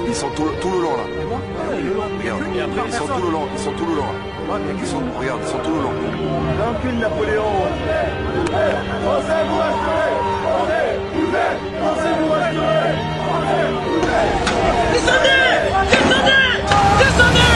Ils sont tout le long là. Regarde, ils sont tout le long, ils sont tout le long là. Regarde, ils sont tout le long. L'encul Napoléon. Français, vous resterez. Français, vous resterez. Descendez! Descendez! Descendez!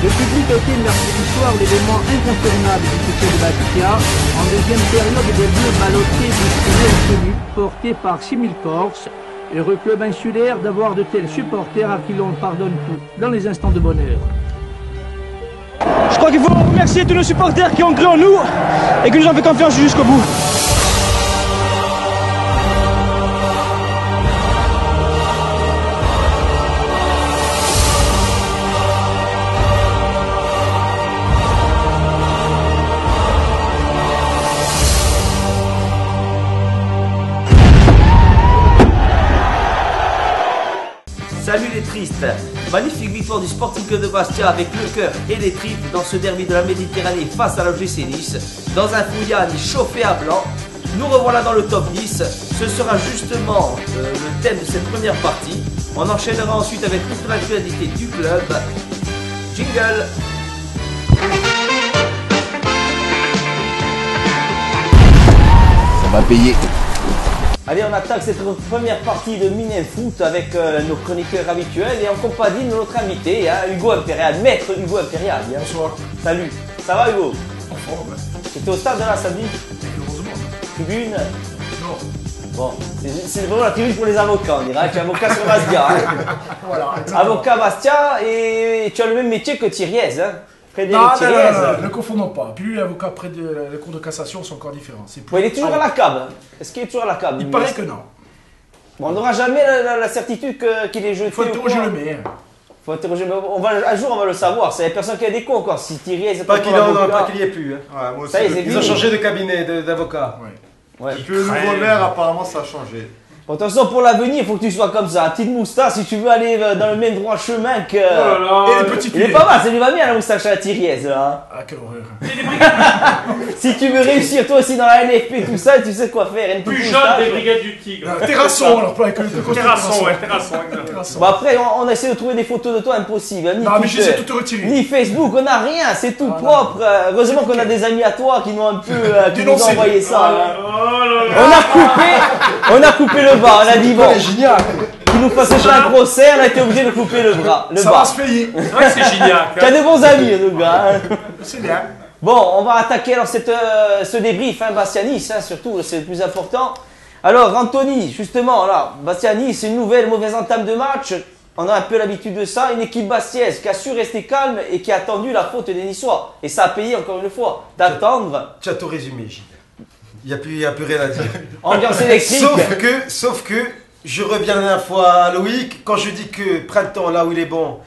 Le public a été mercredi soir l'événement incontournable du succès de Bastia, en deuxième période des Bleus ballottés du tunnel tenu, porté par 6000 Corses, heureux club insulaire d'avoir de tels supporters à qui l'on pardonne tout, dans les instants de bonheur. Je crois qu'il faut remercier tous nos supporters qui ont cru en nous et qui nous ont fait confiance jusqu'au bout. Salut les tristes! Magnifique victoire du Sporting Club de Bastia avec le cœur et les tripes dans ce derby de la Méditerranée face à l'OGC Nice. Dans un Fouillane chauffé à blanc, nous revoilà dans le top 10. Ce sera justement le thème de cette première partie. On enchaînera ensuite avec toute l'actualité du club. Jingle! Ça va payer. Allez, on attaque cette première partie de Mine Foot avec nos chroniqueurs habituels et en compagnie de notre invité, hein, Hugo Impérial, maître Hugo Impérial. Hein. Bonsoir. Salut, ça va Hugo? En forme. C'était au stade de la samedi? Heureusement. Tribune? Non. Bon, c'est vraiment la tribune pour les avocats, on dirait. Tu es avocat sur Bastia. Hein. Voilà, exactement. Avocat Bastia et tu as le même métier que Thiriez. Hein. Frédéric Non, Thiriez. ne confondons pas. Puis l'avocat près de la cour de cassation sont encore différents. Ouais, il est toujours à la CAB. Est-ce qu'il est toujours à la CAB? Il paraît que non. Bon, on n'aura jamais la certitude qu'il est jeté. Il faut interroger le maire. Faut interroger, mais un jour on va le savoir. C'est personne qui a des cons encore. Si Thiriez Pas qu'il n'y ait plus. Hein. Ouais, moi aussi, ça y est, ils ont changé de cabinet d'avocat. Ouais. Et puis le nouveau maire, apparemment, ça a changé. Bon, attention, pour l'avenir, il faut que tu sois comme ça, petite moustache, si tu veux aller dans le même droit chemin que... Oh et les petits il est pas mal, ça lui va bien la moustache à la Thiriez, là. Ah, quelle horreur. Si tu veux réussir toi aussi dans la NFP, tout ça, tu sais quoi faire. Une Plus petite jeune moustache. des brigades du Tigre. Terrasson, alors, avec le Terrasson, ouais, Terrasson, exactement. Terrasson. Bon, après, on essaie de trouver des photos de toi, impossible. Ni Non, mais Twitter, j'essaie de tout retirer. ni Facebook, on n'a rien, c'est tout Ah, propre. Heureusement qu'on a des amis à toi qui nous ont un peu qui nous ont Dénoncé. envoyé ça. Là. Oh là là. On a coupé le bas, on a dit bon, Génial. qu'il nous fasse un procès, on a été obligé de couper le bras, le Ça bas. va se payer. C'est vrai que c'est génial. Tu as de bons amis, en tout cas. Hein. C'est bien. Bon, on va attaquer alors ce débrief, hein, Bastia-Nice, hein, surtout, c'est le plus important. Alors, Anthony, justement, là, Bastia-Nice, c'est une nouvelle mauvaise entame de match. On a un peu l'habitude de ça. Une équipe bastiaise qui a su rester calme et qui a attendu la faute des Niçois. Et ça a payé encore une fois, d'attendre. Tu as tout résumé, Gilles. Il n'y a plus rien à dire. Ambiance électrique. Sauf que, je reviens la dernière fois à Loïc, quand je dis que Printemps, là où il est bon,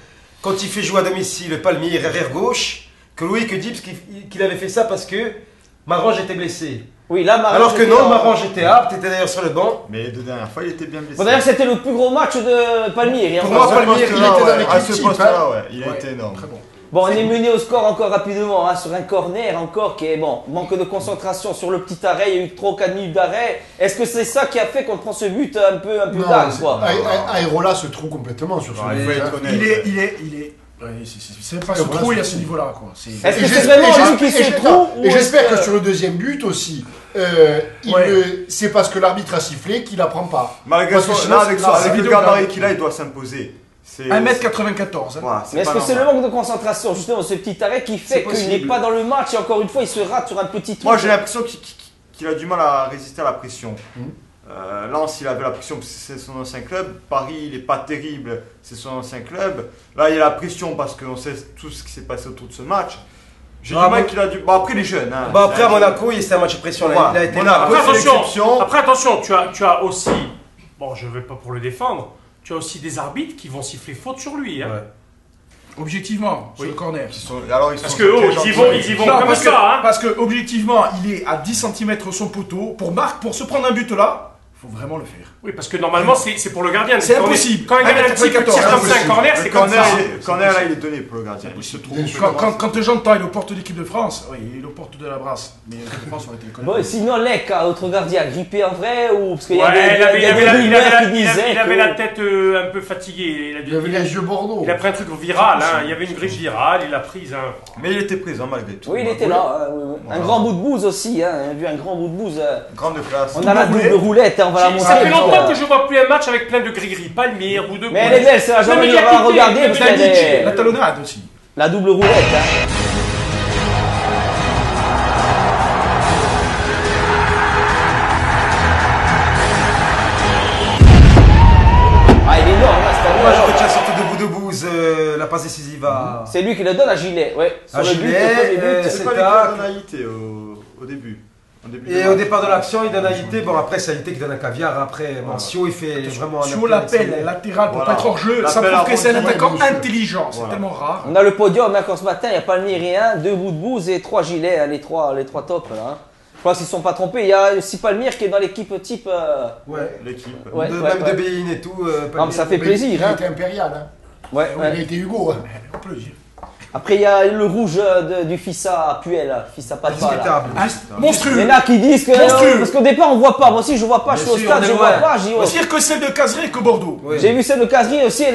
quand il fait jouer à domicile Palmyre arrière gauche, que Loïc dit qu'il avait fait ça parce que Marange était blessé. Oui, là, Marange Alors que était non, Marange était apte, était d'ailleurs sur le banc. Mais la dernière fois, il était bien blessé. Bon, d'ailleurs, c'était le plus gros match de Palmyre. Pour moi, Palmyre, il était dans l'équipe à ce type, poste-là, hein. ouais, il a été énorme. Très bon. Bon, on est mené au score encore rapidement, hein, sur un corner encore qui est bon. Manque de concentration sur le petit arrêt, il y a eu 3 ou 4 minutes d'arrêt. Est-ce que c'est ça qui a fait qu'on prend ce but un peu dingue, quoi? Aérola se trouve complètement sur ce Il faut être honnête. Il est. Ouais, c'est pas ce trou, il y a ce niveau-là, quoi. Est-ce que c'est vraiment lui qui se trouve? Et j'espère que sur le deuxième but aussi, c'est parce que l'arbitre a sifflé qu'il la prend pas. Malgré son, sinon, avec le gabarit qu'il a, il doit s'imposer. 1m94. Voilà, Mais est-ce que c'est le manque de concentration, justement, ce petit arrêt qui fait qu'il n'est pas dans le match et encore une fois il se rate sur un petit truc? Moi j'ai l'impression qu'il a du mal à résister à la pression. Lens, il avait la pression parce que c'est son ancien club. Paris, il n'est pas terrible, c'est son ancien club. Là, il y a la pression parce qu'on sait tout ce qui s'est passé autour de ce match. J'ai du mal qu'il a dû. Bon, après, les jeunes. Hein, après, à Monaco, c'était un match de pression. Voilà. Il a été Monaco, après, attention, tu as aussi. Bon, je ne vais pas pour le défendre. Tu as aussi des arbitres qui vont siffler faute sur lui. Hein. Objectivement, sur le corner. Parce que ils y vont comme ça. Hein. Parce que objectivement, il est à 10 cm son poteau. Pour se prendre un but là, il faut vraiment le faire. Oui, parce que normalement, c'est pour le gardien. C'est impossible. Quand un gardien tire comme ça un corner, c'est comme ça. Le corner, là, il est donné pour le gardien. Il se trouve. Quand j'entends, il est aux portes de l'équipe de France. Oui, il est aux portes de la Brasse. Mais l'équipe de France aurait été le corner. Bon, sinon, Lec, autre gardien, grippé en vrai ou parce qu'il y il avait avait la tête un peu fatiguée. Il avait les yeux Bordeaux. Il a pris un truc viral. Il y avait une grippe virale. Il l'a prise. Mais il était présent malgré tout. Oui, il était là. Un grand bout de bouse aussi. On a vu un grand bout de bouse. Grande classe. On a la double roulette. On va la montrer. Ça fait longtemps que je vois plus un match avec plein de gris-gris, Palmier, ou de. Mais elle est belle, c'est la journée, on va regarder parce qu'elle est. La talonnade aussi. La double roulette. Ah, il est énorme, là, c'est Moi, je retiens surtout de Boudebouz, la passe décisive à. C'est lui qui le donne à Gilet, ouais. À Gilet, c'est pas l'équipe de Naïté au début. Et au départ de l'action, il donne à Haïté. Bon, après, c'est Haïté qui donne un caviar. Après, Sio, il fait vraiment un. Sio l'appelle latéral pour pas être hors jeu. Ça prouve que c'est un attaquant intelligent. C'est tellement rare. On a le podium, d'accord, ce matin. Il n'y a pas ni rien. 2 bouts de bouse et 3 gilets, les trois tops là. Je crois qu'ils ne se sont pas trompés. Il y a aussi Palmyre qui est dans l'équipe type. Ouais, l'équipe. Même de Béin et tout. Non, ça fait plaisir. Il a été impérial. Hein. Ouais. Il a été Hugo. On peut le dire. Après, il y a le rouge du Fissa Puel, Fissa Papa. Monstrueux. Il y en a qui disent que. Parce qu'au départ, on ne voit pas. Moi aussi, je ne vois pas. Je suis au stade, je ne vois pas. On va dire que celle de Cazerie que Bordeaux. J'ai vu celle de Cazerie aussi.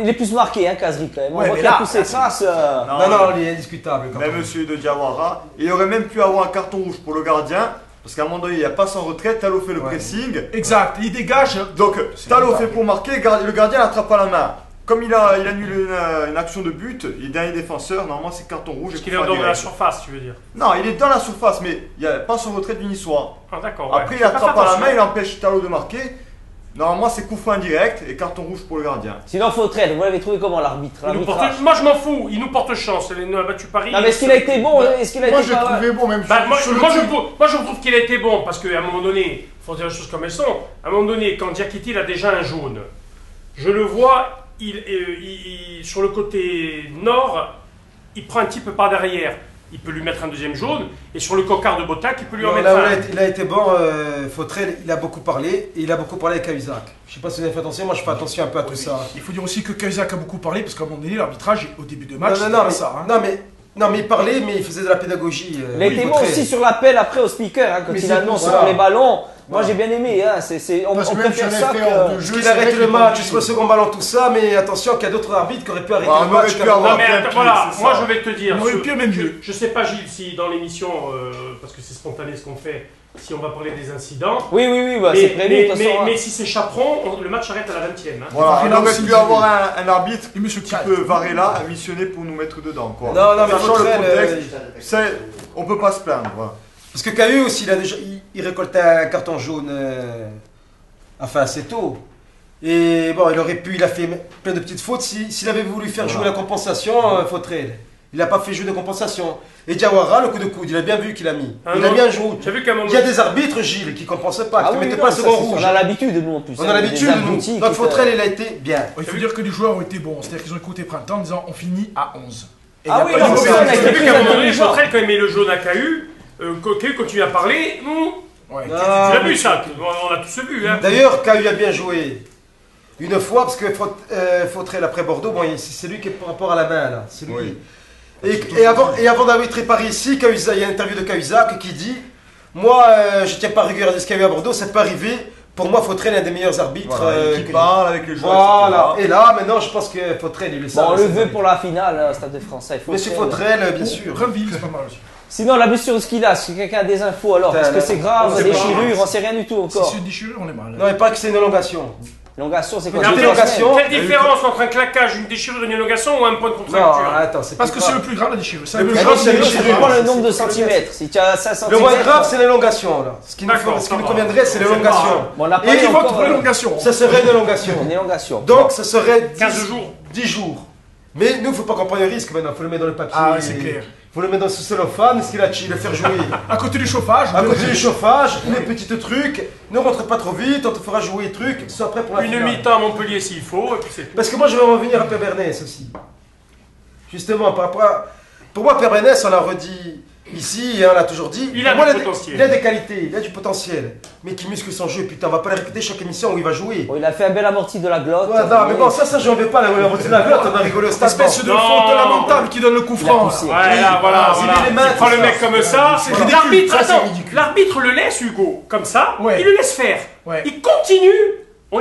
Il est plus marqué, hein, Cazerie quand même. On voit qu'il a tous ses traces. Non, il est indiscutable. Même monsieur de Diawara. Il aurait même pu avoir un carton rouge pour le gardien. Parce qu'à un moment donné, il n'y a pas sans retraite. Talo fait le pressing. Exact. Il dégage. Donc, Talo fait pour marquer. Le gardien n'attrape pas la main. Comme il annule une action de but, il est dernier défenseur, normalement c'est carton rouge. Parce qu'il est dans la surface, tu veux dire? Non, il est dans la surface, mais il n'y a pas son retrait du niçois. Ah d'accord. Après, il attrape pas la main, il empêche Talo de marquer. Normalement, c'est coup franc indirect et carton rouge pour le gardien. Sinon, Fautrel, vous l'avez trouvé comment l'arbitre? Moi, je m'en fous, il nous porte chance. Il a battu Paris. Non, mais est-ce qu'il a été bon? Moi, j'ai trouvé bon, même moi, je trouve qu'il a été bon parce qu'à un moment donné, il faut dire les choses comme elles sont. À un moment donné, quand Diakité, il a déjà un jaune, je le vois. Sur le côté nord, il prend un type par derrière. Il peut lui mettre un deuxième jaune. Et sur le cocard de Botac, il peut lui en mettre un. Il a été bon, Fautrel, il a beaucoup parlé. Et il a beaucoup parlé avec Cahuzac. Je ne sais pas si vous avez fait attention, moi je fais attention un peu à tout ça. Il faut dire aussi que Cahuzac a beaucoup parlé, parce qu'à un moment donné, l'arbitrage, au début de match, Non, mais il parlait, mais il faisait de la pédagogie. Il a été bon aussi sur l'appel après au speaker, quand il annonce sur les ballons. Moi j'ai bien aimé, on préfère ça que. Parce qu'il arrête le match, sur le second ballon, tout ça, mais attention qu'il y a d'autres arbitres qui auraient pu arrêter le match. Non, mais voilà, moi je vais te dire. Je sais pas, Gilles, si dans l'émission, parce que c'est spontané ce qu'on fait, si on va parler des incidents. Oui, c'est prévu. Mais si c'est Chaperon, le match arrête à la 20e. Voilà, on aurait pu avoir un arbitre qui peut Varela à missionner pour nous mettre dedans. Quoi. Non, mais sachant le contexte, on peut pas se plaindre. Parce que Cahu aussi, il récoltait un carton jaune assez tôt. Et bon, il a fait plein de petites fautes. S'il avait voulu faire jouer la compensation, Fautrel. Il n'a pas fait jouer de compensation. Et Diawara, le coup de coude, il a bien vu qu'il a mis. Il a bien joué. Il y a des arbitres, Gilles, qui ne compensaient pas, qui ne mettaient pas le second rouge. On a l'habitude, nous, en plus. On a l'habitude, nous. Donc Fautrel, il a été bien. Il faut dire que les joueurs ont été bons. C'est-à-dire qu'ils ont écouté Printemps en disant on finit à 11. Ah oui, non, Fautrel, quand il met le jaune à Cahu, Cahu continue à parler. Tu l'as vu ça, on a tous vu. D'ailleurs, Cahu a bien joué. Une fois, parce que Fautrel après Bordeaux, c'est lui qui est par rapport à la main, là. C'est lui. Et avant d'arbitrer Paris ici, il y a une interview de Cahuzac qui dit moi, je ne tiens pas rigueur de ce qu'il y a eu à Bordeaux, ça peut arriver. Pour moi, Fautrel est un des meilleurs arbitres. Qui parle avec les joueurs. Voilà. Et là, maintenant, je pense que Fautrel, il le sait. On le veut pour la finale, Stade de Français. Monsieur Fautrel, bien sûr. Reville, c'est pas mal aussi. Sinon, la blessure qu'il a, si quelqu'un a des infos alors, est-ce que c'est grave, déchirure, on sait rien du tout encore. Si c'est une déchirure, on est mal. Non, il paraît que c'est une élongation. L'élongation, c'est quoi? Mais l'élongation. Quelle différence entre un claquage, une déchirure, une élongation ou un point de Non, contracture? attends, c'est Parce que c'est le plus grave la déchirure. Le plus grave, c'est la Ça déchirure. dépend le nombre de centimètres. Si tu as 5 Le cm. moins grave, c'est l'élongation. Là. Ce qui nous D'accord, conviendrait, c'est l'élongation. Bon, on n'a pas Et eu qui vote encore, pour l'élongation. Ça serait une élongation. Une élongation. Donc, ça serait 15 jours. 10 jours. Mais nous, il ne faut pas qu'on prenne le risque maintenant. Il faut le mettre dans le papier. Ah, c'est clair. Il faut le mettre dans ce cellophane, ce qu'il a le faire jouer. À côté du chauffage. À côté du chauffage, les petits trucs. Ne rentre pas trop vite, on te fera jouer les trucs. Sois prêt pour la Une finale. mi-temps à Montpellier s'il faut, et puis c'est tout. Parce que moi, je vais revenir à Père Bernès aussi. Justement, par rapport à... Pour moi, Père Bernès, on l'a redit ici, et on l'a toujours dit. Il a Pour moi, du potentiel. Il a des qualités, il a du potentiel. Mais qui muscle son jeu, putain, on va pas le répéter chaque émission où il va jouer. Bon, il a fait un bel amorti de la glotte. Ouais, non, mais bon, ça, j'en veux pas, la moitié de la glotte, on a rigolé au stade. Espèce de Non. faute lamentable qui donne le coup franc. poussé. Ouais, là, voilà, il voilà. met les mains, Tu prends tout le ça. mec comme ça, C'est ridicule. l'arbitre, Ça, c'est attends, ridicule. l'arbitre le laisse, Hugo, comme ça, Ouais. il le laisse faire. Ouais. Il continue.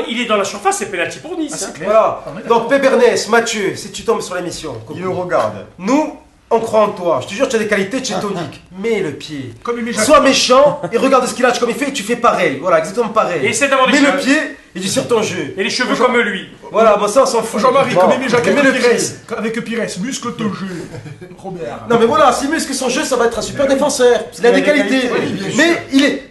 Il est dans la surface, c'est penalty pour Nice. Ah, c'est hein. clair. Voilà. On est d'accord. Donc, Père Bernès, Mathieu, si tu tombes sur l'émission, Il nous regarde. nous, on croit en toi. Je te jure, tu as des qualités, tu es tonique. Mets le pied. Comme il met Jacques. Sois méchant et regarde ce qu'il a comme il fait et tu fais pareil. Voilà, exactement pareil. Et essaie d'avoir des Mets le cheveux. pied et tu sur ton jeu. Et les cheveux comme lui. Voilà, bon, ça, on s'en fout. Jean-Marie, Bon. comme il met Jacques Mets avec le Pires. pied. Avec Pires, muscle ton jeu. Robert. Non mais voilà, s'il muscle son jeu, ça va être un super défenseur. Il a des qualités. Mais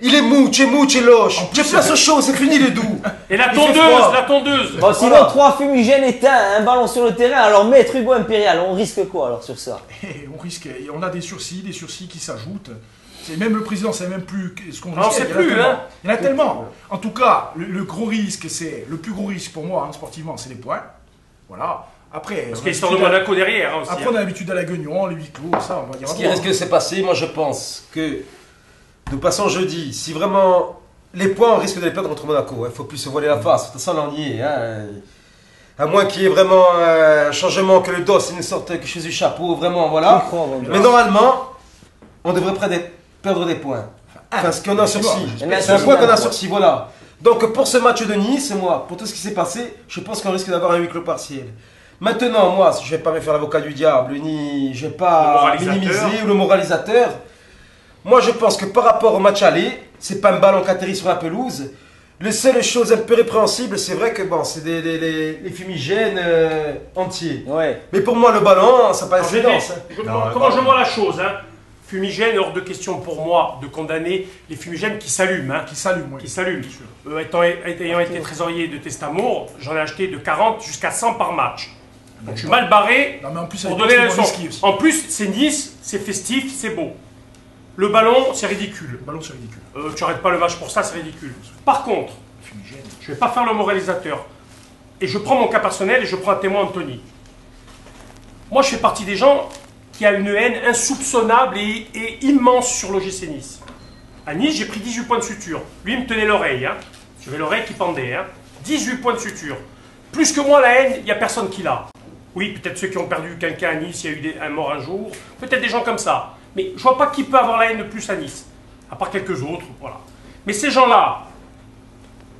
il est mou, tu es loche. Tu es place au chaud, c'est fini le doux. Et la Il fait froid. tondeuse, la tondeuse. Bon, sinon, Voilà. 3 fumigènes éteints, un ballon sur le terrain, alors maître Hugo Impérial, on risque quoi alors sur ça? On risque, on a des sursis qui s'ajoutent. C'est même le président, c'est même plus ce qu'on Non, risquait. c'est Il y en a plus, tellement. hein. Il y en a tellement. En tout cas, le gros risque, c'est le plus gros risque pour moi, hein, sportivement, c'est les points. Voilà. Après, Parce on qu'il y a a l'histoire de l'habitude Monaco derrière hein, aussi. Après, on a l'habitude à la Guignon, les huis clos, ça, on va dire. Ce qui risque de se passer, moi je pense que nous passons jeudi. Si vraiment les points, on risque de les perdre contre Monaco. Il ne faut plus se voiler la face. De toute façon, on y est. Hein. À moins qu'il y ait vraiment un changement, que le dos il nous sorte quelque chose du chapeau, vraiment, voilà. Mais normalement, on devrait perdre des points. Parce qu'on a sursis. C'est un point qu'on a sursis, voilà. Donc pour ce match de Nice, moi, pour tout ce qui s'est passé, je pense qu'on risque d'avoir un huis clos partiel. Maintenant, moi, je ne vais pas me faire l'avocat du diable, ni je ne vais pas minimiser ou le moralisateur. Moi, je pense que par rapport au match aller, c'est pas un ballon qui atterrit sur la pelouse. Les seules choses un peu répréhensibles, c'est vrai que bon, c'est les fumigènes entiers. Ouais. Mais pour moi, le ballon, ça passe Alors, silence. comment je vois la chose hein. Fumigène, hors de question pour moi de condamner les fumigènes qui s'allument. Hein. Qui s'allume, oui. Qui s'allument. Ayant été trésorier de Testamour, j'en ai acheté de 40 jusqu'à 100 par match. Donc je suis mal barré Non, mais en plus, pour avec donner la le leçon. ski aussi. En plus, c'est Nice, c'est festif, c'est beau. Le ballon, c'est ridicule. Le ballon, c'est ridicule. Tu arrêtes pas le match pour ça, c'est ridicule. Par contre, Fumigène. je vais pas faire le moralisateur. Et je prends mon cas personnel et je prends un témoin, Anthony. Moi, je fais partie des gens qui a une haine insoupçonnable et immense sur l'OGC Nice. À Nice, j'ai pris 18 points de suture. Lui, il me tenait l'oreille. Hein. J'avais l'oreille qui pendait. Hein. 18 points de suture. Plus que moi, la haine, il n'y a personne qui l'a. Oui, peut-être ceux qui ont perdu quelqu'un à Nice, il y a eu un mort un jour. Peut-être des gens comme ça. Mais je vois pas qui peut avoir la haine de plus à Nice. À part quelques autres, voilà. Mais ces gens-là,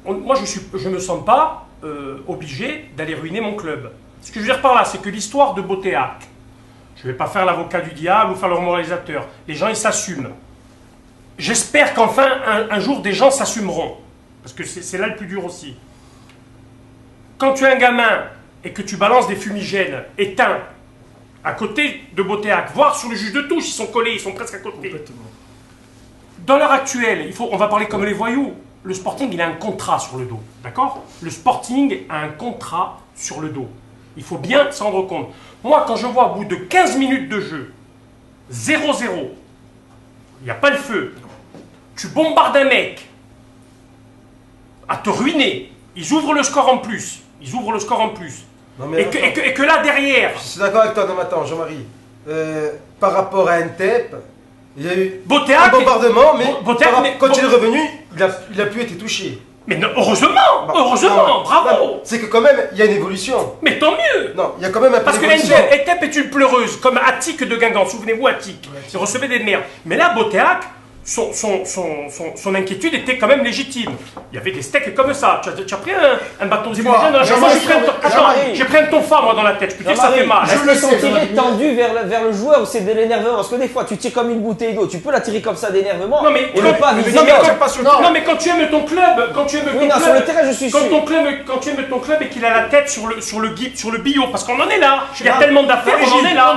moi, je ne me sens pas obligé d'aller ruiner mon club. Ce que je veux dire par là, c'est que l'histoire de Botéac, je ne vais pas faire l'avocat du diable ou faire le moralisateur. Les gens, ils s'assument. J'espère qu'enfin, un jour, des gens s'assumeront. Parce que c'est là le plus dur aussi. Quand tu es un gamin et que tu balances des fumigènes éteints à côté de Botéac, voire sur le juge de touche, ils sont collés, ils sont presque à côté. Complètement. Dans l'heure actuelle, on va parler comme les voyous. Le Sporting, il a un contrat sur le dos. D'accord? Le Sporting a un contrat sur le dos. Il faut bien s'en rendre compte. Moi, quand je vois au bout de 15 minutes de jeu, 0-0, il n'y a pas le feu, tu bombardes un mec à te ruiner, ils ouvrent le score en plus. Ils ouvrent le score en plus. Non, mais Et que là, derrière, je suis d'accord avec toi, non, mais attends, Jean-Marie. Par rapport à Ntep, il y a eu Botéac, un bombardement, mais, Botéac, quand il est revenu, il a pu être touché. mais non, heureusement, Non, bravo. c'est que quand même, il y a une évolution. Mais tant mieux. Non, il y a quand même un peu Parce que d'évolution. Ntep est une pleureuse, comme Attic de Guingamp. Souvenez-vous, Attic. Il recevait des merdes. Mais là, Botéac, son inquiétude était quand même légitime. Il y avait des steaks comme ça. Tu as pris un bâton de Dis-moi, fumigène. Moi, Jean-Marie. j'ai pris un tonfa, moi, dans la tête. Je peux dire que ça fait mal. Est-ce qu'ils sont tirés tendus vers le joueur ou c'est de l'énervement? Parce que des fois, tu tires comme une bouteille d'eau. Tu peux la tirer comme ça d'énervement. Non, mais et ne pas viser l'autre. Non, mais quand tu aimes ton club, quand tu aimes ton club, sur le terrain, je suis sûr. Quand tu aimes ton club et qu'il a la tête sur le bio, parce qu'on en est là. Il y a tellement d'affaires, on en est là.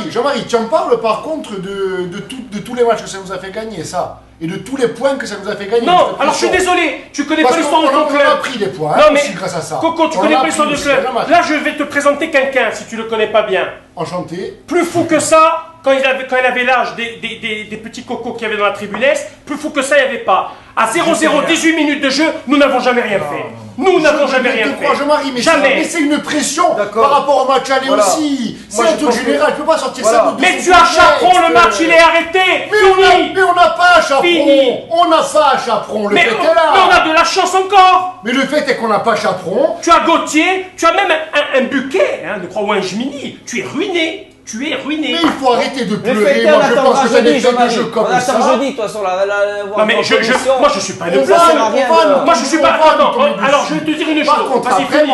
Jean-Marie, tu en parles par contre de tous les matchs que ça nous a fait gagner, ça. Et de tous les points que ça nous a fait gagner. Non, alors je suis désolé, tu connais pas l'histoire de ton club. On a pris des points non, mais aussi grâce à ça. Coco, tu connais pas l'histoire du club. Là, je vais te présenter quelqu'un, si tu le connais pas bien. Enchanté. Plus fou que ça, quand il avait l'âge des petits cocos qu'il y avait dans la tribune Est, plus fou que ça, il n'y avait pas. À 0-0, 18 minutes de jeu, nous n'avons jamais rien fait. Nous n'avons jamais rien fait. Jean-Marie, mais jamais. C'est une pression par rapport au match aller aussi. C'est un truc général, je peux pas sortir ça. Mais tu as Chaperon, le match il est arrêté. Mais on n'a pas Chaperon. On n'a pas Chaperon, le fait est là. Mais on a de la chance encore. Mais le fait est qu'on n'a pas Chaperon. Tu as Gauthier, tu as même un Buquet, ne crois, ou un Jmini. Tu es ruiné. Tu es ruiné. Mais il faut arrêter de pleurer. Moi, je pense que ça n'est pas des jeux comme ça. Jeudi, toi, sur la. Non, mais moi, je suis pas une Moi, je suis pas. Alors, je vais te dire une chose. Par contre, après,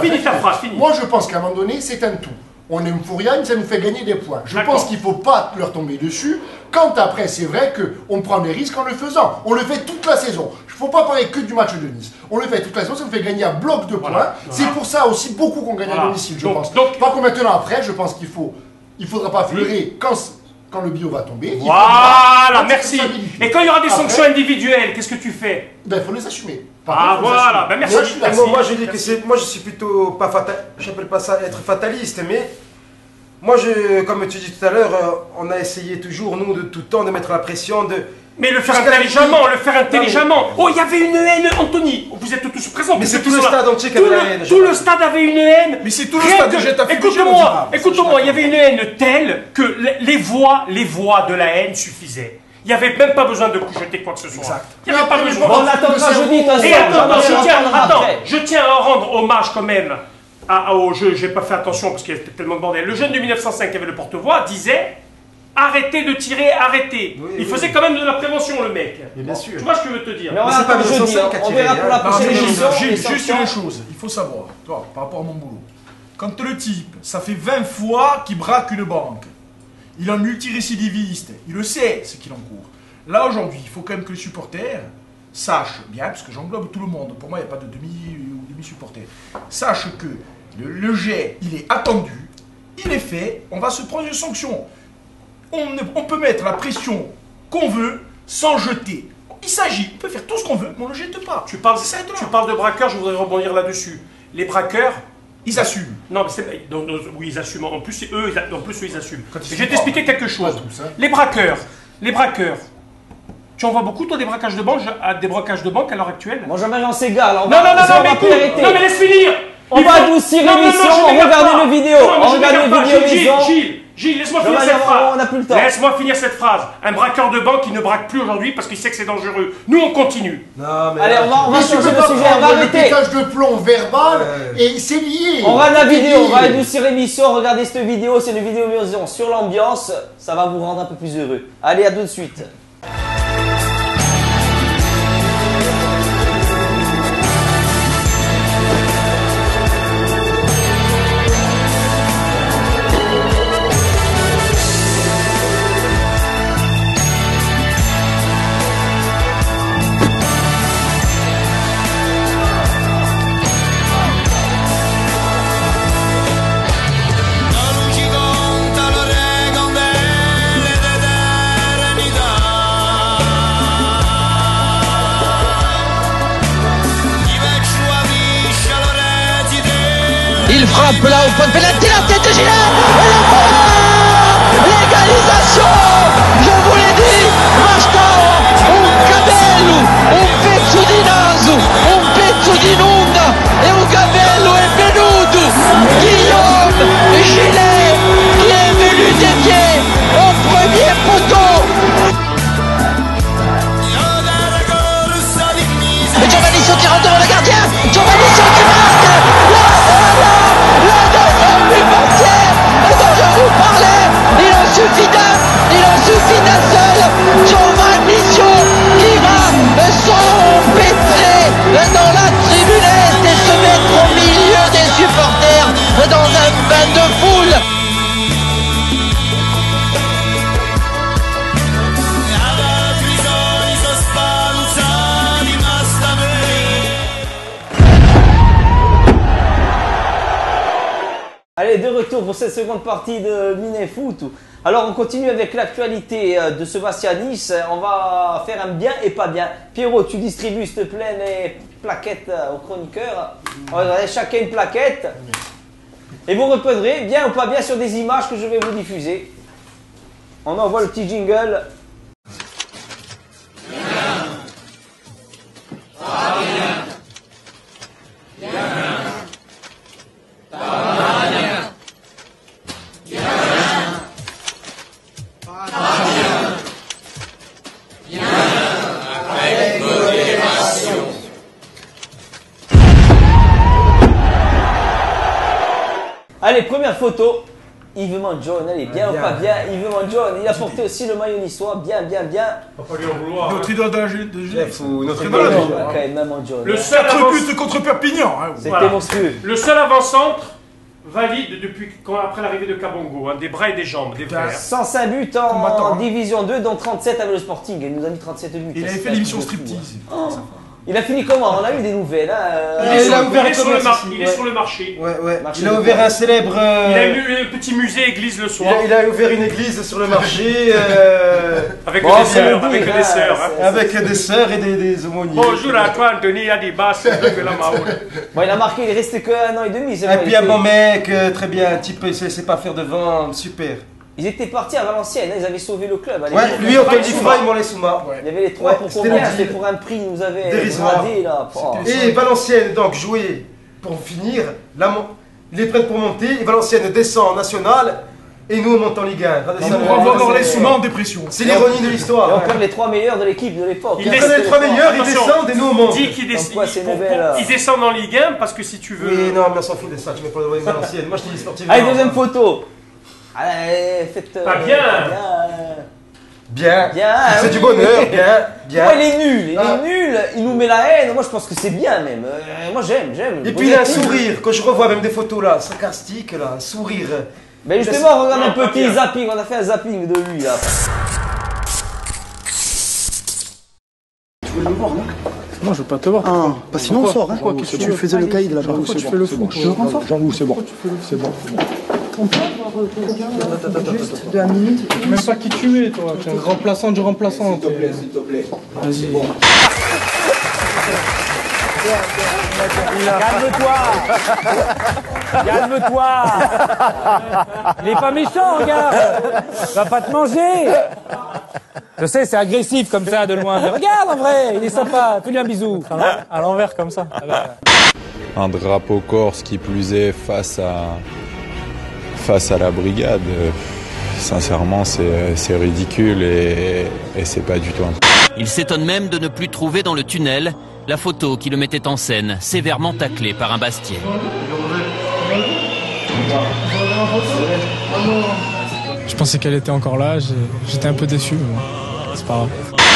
finis ta phrase, finis. Moi, je pense qu'à un moment donné, c'est un tout. On aime Fouriane, ça nous fait gagner des points. Je pense qu'il ne faut pas leur tomber dessus. Quand après, c'est vrai qu'on prend des risques en le faisant. On le fait toute la saison. Il ne faut pas parler que du match de Nice. On le fait toute la saison, ça nous fait gagner à bloc de points. C'est pour ça aussi beaucoup qu'on gagne à domicile, je pense. Par contre, maintenant, après, je pense qu'il ne faudra pas fleurer quand le bio va tomber. Voilà, merci. Et quand il y aura des sanctions individuelles, qu'est-ce que tu fais? Ben, il faut les assumer. Voilà, ben merci. Moi, je dis que moi, je suis plutôt pas fataliste. J'appelle pas ça être fataliste, mais moi, comme tu dis tout à l'heure, on a essayé toujours, nous, de tout temps, de mettre la pression de. Mais le faire intelligemment, Oh, il y avait une haine, Anthony. Vous êtes tous présents. Mais c'est tout le stade entier qui avait la haine. Tout le stade avait une haine. Mais c'est tout le stade que j'ai tapé. Écoute-moi, il y avait une haine telle que les voix de la haine suffisaient. Il n'y avait même pas besoin de jeter quoi que ce soit. Exact. Il n'y avait pas besoin. On attendra jeudi, Je tiens à rendre hommage quand même au jeu. J'ai pas fait attention parce qu'il y avait tellement de bordel. Le jeune de 1905 qui avait le porte-voix disait arrêtez de tirer, arrêtez. Il faisait quand même de la prévention, le mec. Bien sûr. Tu vois ce que je veux te dire? Mais on attend jeudi, on verra pour la prochaine émission. Juste une chose, il faut savoir, toi, par rapport à mon boulot. Quand le type, ça fait 20 fois qu'il braque une banque, il est un multirécidiviste, il le sait ce qu'il encourt. Là aujourd'hui, il faut quand même que les supporters sachent bien, parce que j'englobe tout le monde, pour moi il n'y a pas de demi-supporter, sachent que le jet, il est attendu, il est fait, on va se prendre une sanction. On peut mettre la pression qu'on veut sans jeter. Il s'agit, on peut faire tout ce qu'on veut, mais on ne le jette pas. Tu parles de braqueurs, je voudrais rebondir là-dessus. Les braqueurs, ils assument. Non, mais oui, ils assument. En plus, eux, ils assument. Je vais t'expliquer quelque chose. Les braqueurs, tu en vois beaucoup, toi, des braquages de banque à l'heure actuelle? Moi, jamais j'en sais gars. Non, mais laisse finir. On va adoucir l'émission, regardez les vidéos. Regardez les vidéos maison. Gilles, laisse-moi finir cette phrase. On n'a plus le temps. Laisse-moi finir cette phrase. Un braqueur de banque, il ne braque plus aujourd'hui parce qu'il sait que c'est dangereux. Nous, on continue. Non, mais allez, on va changer de sujet, on va arrêter. Le pétage de plomb verbal, et c'est lié. On regarde la vidéo, on va adoucir l'émission. Regardez cette vidéo, c'est une vidéo maison sur l'ambiance. Ça va vous rendre un peu plus heureux. Allez, à tout de suite. Il frappe là au point de pénalty, la tête de Gilet et le point! L'égalisation! Je vous l'ai dit, Mastao, un cabello, un pezzo di naso, un pezzo di nunda e un cabello è venuto! Guillaume Gilet qui est venu dédier au premier poteau! Et Giovannisso qui rentre devant le gardien! Giovannisso qui marque! La deuxième but entière de retour pour cette seconde partie de Mini-Foot. Alors on continue avec l'actualité de ce Bastia Nice. On va faire un bien et pas bien. Pierrot, tu distribues s'il te plaît les plaquettes aux chroniqueurs. On va donner chacun une plaquette. Et vous répondrez bien ou pas bien sur des images que je vais vous diffuser. On envoie le petit jingle. Allez, première photo. Yves Mangione, allez, bien ou pas bien. Yves Mangione, il a porté aussi le maillot niçois, bien. On va pas lui en vouloir. Notre idole de la jeunesse. Notre idole. Quand même, Mangione. Le seul 4 buts contre Perpignan. C'était monstrueux. Le seul avant-centre valide depuis après l'arrivée de Kabongo, hein, des bras et des jambes, des frères. 105 buts en Division 2, dont 37 avec le Sporting. Il nous a mis 37 buts. Il avait fait l'émission Striptease. Il a fini comment? On a eu des nouvelles. Hein, il est sur le marché. Ouais. Il a ouvert un célèbre. Il a eu un petit musée église le soir. Il a ouvert une église sur le marché. Avec des sœurs. Avec des sœurs et des aumôniers. Bonjour à toi, Anthony. Il y a des basses. Bon, il a marqué, il restait qu'un an et demi. Et puis un bon mec, très bien. Un type, il sait pas faire de vente, super. Ils étaient partis à Valenciennes, ils avaient sauvé le club. Ouais, lui, Antoine Dufra, il m'en laisse Souma. Il y avait les trois pour combien? C'était pour un prix, ils nous avaient gradé là. Et Valenciennes, donc, jouer pour finir, ils les prennent pour monter, et Valenciennes descend en national, et nous on monte en Ligue 1. On va voir les Souma en dépression. C'est l'ironie de l'histoire. Et on prend les trois meilleurs de l'équipe de l'époque. Ils prennent les trois meilleurs, ils descendent, et nous on monte. Ils descendent en Ligue 1 parce que si tu veux. Oui, non, mais on s'en fout de ça, tu mets pas de Valenciennes. Moi je te dis sportif. Allez, deuxième photo. Allez, faites. Pas bien. Bien. C'est du bonheur, bien. Ouais, il est nul, il nous met la haine. Moi je pense que c'est bien même. Moi j'aime. Et puis il a un sourire, quand je revois même des photos là, sarcastique là, un sourire. Mais justement, regarde un petit zapping, on a fait un zapping de lui là. Tu veux le voir, non? Non, je veux pas te voir. Ah, bah sinon on sort, hein. Pourquoi? Qu'est-ce que Tu faisais le caïd là-bas. Pourquoi tu fais le fou? Je renforce. J'avoue, c'est bon. C'est bon. On peut avoir quelqu'un juste de 1 minute. Je sais même pas qui tu es, toi. Tu es un remplaçant du remplaçant. S'il te plaît. Vas-y. Bon. Calme-toi. Il est pas méchant, regarde. Il va pas te manger. Je sais, c'est agressif comme ça de loin. Mais regarde en vrai, il est sympa. Fais-lui un bisou. À l'envers comme ça. Un drapeau corse qui plus est face à la brigade. Sincèrement, c'est ridicule et c'est pas du tout un... Il s'étonne même de ne plus trouver dans le tunnel la photo qui le mettait en scène, sévèrement taclé par un Bastien. Je pensais qu'elle était encore là, j'étais un peu déçu, mais bon, c'est pas grave.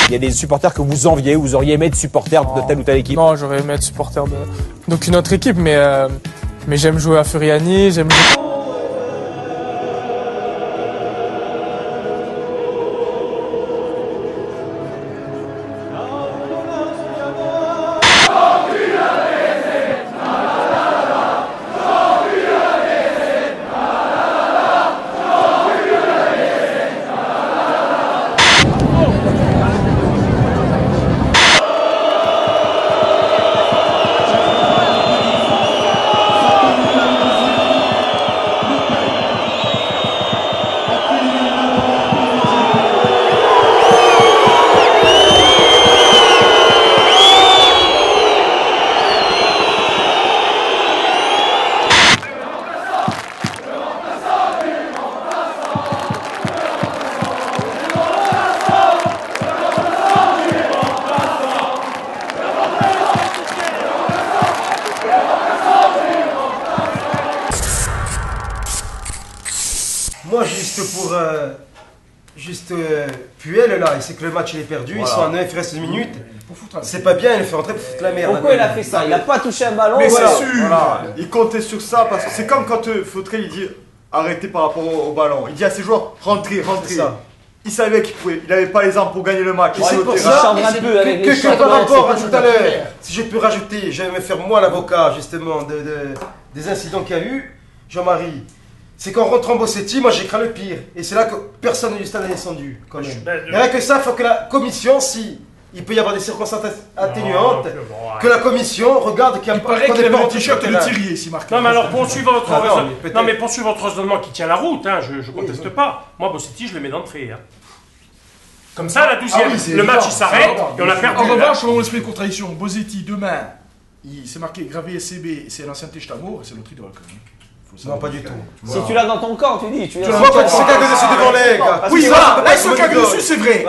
Il y a des supporters que vous enviez, vous auriez aimé être supporter de telle ou telle équipe? Non, j'aurais aimé être supporter d'aucune autre équipe, mais j'aime jouer à Furiani, j'aime jouer... Moi, Puel là, il sait que le match il est perdu, ils sont à 9, il reste 1 minute. C'est pas bien, il le fait rentrer pour foutre la merde. Pourquoi il a fait ça? Il a pas touché un ballon. Mais c'est sûr. Voilà. Il comptait sur ça parce que c'est comme quand Fautré il dit arrêtez par rapport au ballon. Il dit à ses joueurs rentrez. Il savait qu'il n'avait pas les armes pour gagner le match. C'est pour ça que par rapport à tout à l'heure, si je peux rajouter, je vais me faire moi l'avocat justement des incidents qu'il y a eu, Jean-Marie. c'est qu'en rentrant Bossetti, moi j'ai craint le pire. Et c'est là que personne du stade n'est descendu. Quand même. Et rien que ça, il faut que la commission, si il peut y avoir des circonstances atténuantes, que la commission regarde qu'il y a pas de t-shirt de Thierry, si marqué. Non, mais alors poursuivre votre raisonnement. Non, mais poursuivre votre raisonnement qui tient la route, hein, je conteste pas. Moi, Bossetti, je le mets d'entrée. Hein. Comme ça, la 12e, le match il s'arrête et on a perdu. En revanche, selon l'esprit de contradiction, Bossetti, demain, il s'est marqué gravé SCB, c'est l'ancienneté Stamour, et c'est l'autre idole. Non, pas du tout. Si tu l'as dans ton camp, tu dis. Tu vois quand tu se cagues dessus devant les gars. Oui, ça, là, il se cague dessus, c'est vrai.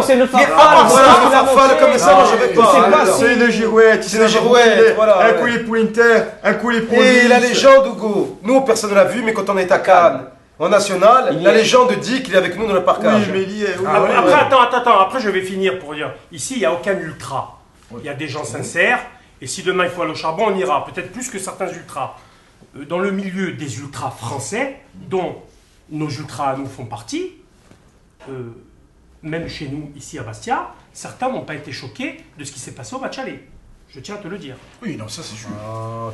C'est une farfalle comme ça, moi je vais pas. C'est une girouette. C'est une girouette, voilà. Un coup les pointers, un coup les polices. Et la légende, Hugo, nous personne ne l'a vu, mais quand on est à Cannes, en national, la légende dit qu'il est avec nous dans le parcage. Oui, mais il y est. Après, attends, après je vais finir pour dire, ici il n'y a aucun ultra. Il y a des gens sincères, et si demain il faut aller au charbon, on ira, peut-être plus que certains ultras. Dans le milieu des ultras français, dont nos ultras nous font partie, même chez nous, ici à Bastia, certains n'ont pas été choqués de ce qui s'est passé au match aller. Je tiens à te le dire. Oui, non, ça c'est sûr.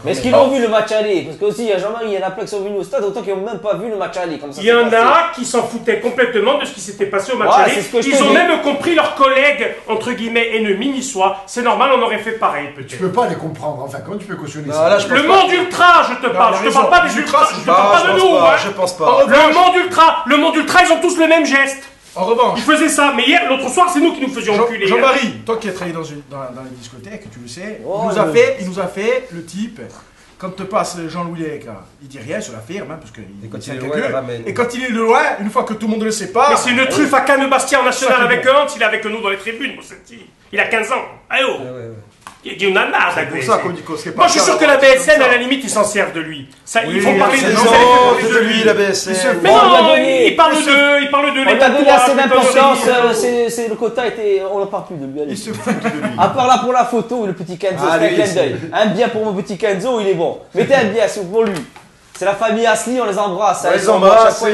Mais est-ce qu'ils ont vu le match aller? Parce que aussi, il y a Jean-Marie, il y en a plein qui sont venus au stade, autant qu'ils n'ont même pas vu le match aller. Il y en a qui s'en foutaient complètement de ce qui s'était passé au match aller. Ils ont même compris leurs collègues, entre guillemets, ennemis niçois. C'est normal, on aurait fait pareil, peut-être. Tu peux pas les comprendre. Enfin, comment tu peux cautionner ça? Le monde ultra, je te parle. Je te parle pas des ultras, je te parle pas de nous. Je pense pas. Le monde ultra, ils ont tous le même geste. En revanche, ils faisaient ça, mais hier, l'autre soir, c'est nous qui nous faisions enculer. Jean-Marie, toi qui as travaillé dans les discothèques, tu le sais, il nous a fait le type, quand te passe Jean-Louis Lec, il dit rien sur la firme, parce qu'il et quand il est de loin, une fois que tout le monde le sait pas. Mais c'est une truffe à Cannes-Bastien en national avec Hunt, il est avec nous dans les tribunes, il a 15 ans. Allô. Il dit une ananas, c'est pour ça qu'on dit qu'on serait pas. Moi, je suis sûr que la BSN, à la limite, ils s'en servent de lui. Ils font parler de lui, la BSN. Mais non, il parle de on lui a donné assez d'importance, le quota était. On n'en parle plus de lui. Il se fout de lui. À part là pour la photo, le petit Kenzo, c'est un clin d'œil. Un bien pour mon petit Kenzo, il est bon. Mettez un bien, c'est pour lui. C'est la famille Asli, on les embrasse. On les embrasse,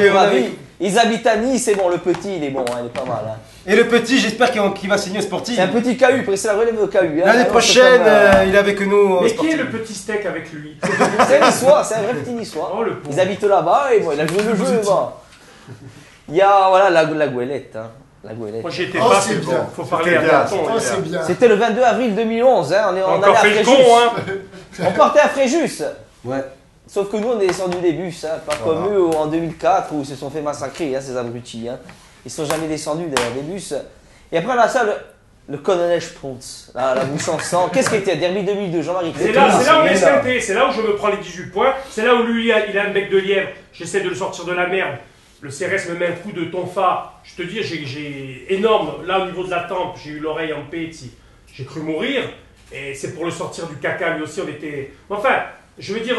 ils habitent à Nice, c'est bon, le petit, il est bon, il est pas mal. Et le petit, j'espère qu'il va signer au Sporting. C'est un petit KU, c'est la relève de KU. L'année prochaine, il est avec nous. Mais qui est le petit steak avec lui? C'est un niçois, c'est un vrai petit niçois. Ils habitent là-bas et bon, il a joué le jeu. Il y a voilà, la goélette. La goélette. Moi j'y étais pas, c'est bon. Faut parler à bien. C'était le 22 avril 2011. On allait à Fréjus. On partait à Fréjus. Ouais. Sauf que nous on est descendus des bus, pas comme eux en 2004 où ils se sont fait massacrer, ces abrutis. Ils sont jamais descendus derrière des bus. Et après, on a ça, le colonel Sprontz, la bouche en sang. Qu'est-ce qui était Derby 2002, Jean-Marie? C'est là où on est esquinté, c'est là où je me prends les 18 points, c'est là où lui, il a un bec de lièvre, j'essaie de le sortir de la merde. Le CRS me met un coup de tonfa. Je te dis, j'ai énorme, là au niveau de la tempe, j'ai eu l'oreille en paix, j'ai cru mourir. Et c'est pour le sortir du caca, lui aussi, on était... Enfin, je veux dire,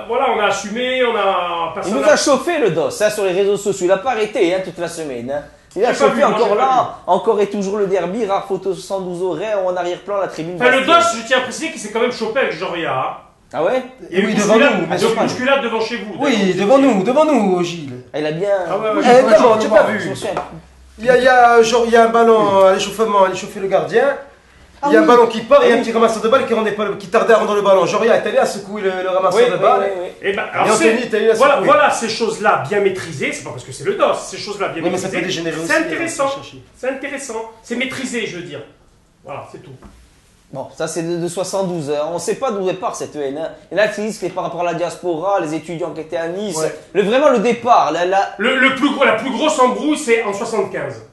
voilà, on a assumé, on a... Il nous a chauffé le dos sur les réseaux sociaux, il n'a pas arrêté toute la semaine. Il a chauffé encore là, encore et toujours le derby, rare photo 112 horaires, en arrière-plan, la tribune. Enfin, le dos, je tiens à préciser qu'il s'est quand même chopé avec Joria. Ah ouais? Et oui, devant nous. Bousculade devant chez vous. Oui, devant nous, Gilles. Il a bien... Ah ouais, comment, tu n'as pas vu? Il y a un ballon à l'échauffement, à échauffer le gardien. Il y a un ballon qui part et un petit ramasseur de balles qui tardait à rendre le ballon. Joria est allé à secouer le ramasseur de balles. Et Anthony est allé à secouer. Voilà ces choses-là bien maîtrisées. C'est pas parce que c'est le DOS, ces choses-là bien maîtrisées. Mais ça peut dégénérer aussi. C'est intéressant. C'est intéressant. C'est maîtrisé, je veux dire. Voilà, c'est tout. Bon, ça c'est de 72. On ne sait pas d'où part cette haine. Il y en a qui disent que c'est par rapport à la diaspora, les étudiants qui étaient à Nice. Vraiment le départ. La plus grosse embrouille, c'est en 75.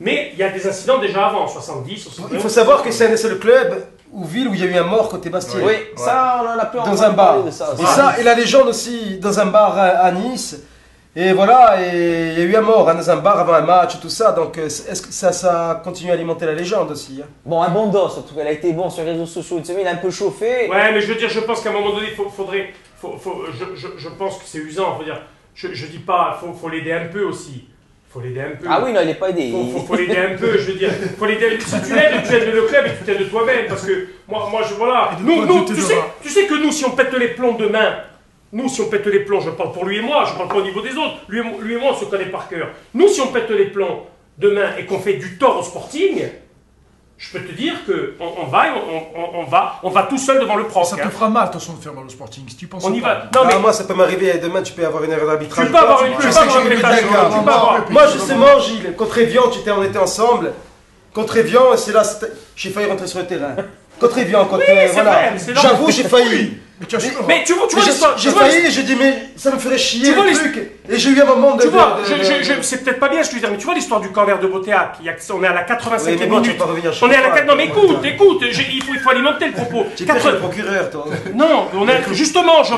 Mais il y a des incidents déjà avant, en 70, 71. Il faut savoir que c'est le club ou ville où il y a eu un mort côté Bastien. Oui, ça on en a plus dans un bar. De ça. Et la légende aussi, dans un bar à Nice. Et voilà, et il y a eu un mort dans un bar avant un match, tout ça. Donc est-ce que ça continue à alimenter la légende aussi? Bon, un bon dos, en tout cas, il a été bon sur les réseaux sociaux une semaine, il a un peu chauffé. Ouais, mais je veux dire, je pense qu'à un moment donné, je pense que c'est usant. Faut dire, je dis pas, faut l'aider un peu aussi. Faut l'aider un peu. Ah oui, non, il n'est pas aidé. Faut l'aider un peu, je veux dire. Faut l'aider. Si tu aides le club et tu t'aides de toi-même. Parce que moi, voilà. Nous, tu sais que nous, si on pète les plombs demain, je parle pour lui et moi, je parle pas au niveau des autres. Lui et moi, on se connaît par cœur. Nous, si on pète les plombs demain et qu'on fait du tort au Sporting, Je peux te dire que on va tout seul devant le prof. Ça te fera mal, de toute façon, de faire mal au Sporting. Si tu penses On y pas. va. Non, mais moi, ça peut m'arriver. Demain, tu peux avoir une erreur d'arbitrage. Tu peux avoir une erreur. Moi, justement, Gilles, contre Evian, on était ensemble. Contre Evian, c'est là, j'ai failli rentrer sur le terrain. Contre Evian, voilà. J'avoue, j'ai failli. Mais tu vois l'histoire. J'ai failli et j'ai dit, mais ça me ferait chier le truc. Et j'ai eu un moment de. Tu vois, c'est peut-être pas bien ce que je veux dire, mais tu vois l'histoire du corner de Botéac. On est à la 85e minute. On est à la. Non, mais écoute, il faut alimenter le propos. Tu es le procureur, toi. Non, justement, je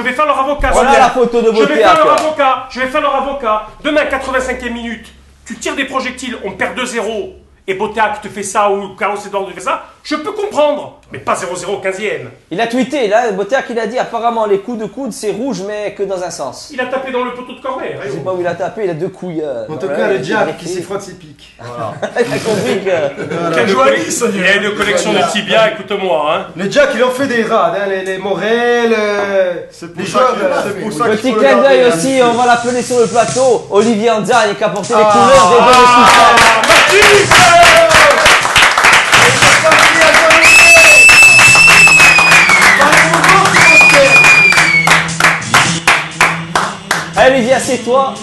vais faire leur avocat. Voilà la photo de Botéac. Je vais faire leur avocat. Demain, 85e minute, tu tires des projectiles, on perd 2-0. Et Botéac te fait ça, ou Carlos Eduardo te fait ça, je peux comprendre, mais pas 0-0 au 15e. Il a tweeté, là, Botéac, il a dit apparemment les coups de coude c'est rouge, mais que dans un sens. Il a tapé dans le poteau de corner. Je sais pas où il a tapé, il a 2 couilles. En tout cas, le diable qui s'effrotte ses pics. Voilà. Il a compris que. Il y a une collection de tibia, écoute-moi. Hein. Le Jack, il en fait des rades, hein, les Morel, les joueurs. Petit clin d'œil aussi, on va l'appeler sur le plateau, Olivier Anzagne qui a porté les couleurs des deux équipes. Allez Olivier, assieds-toi.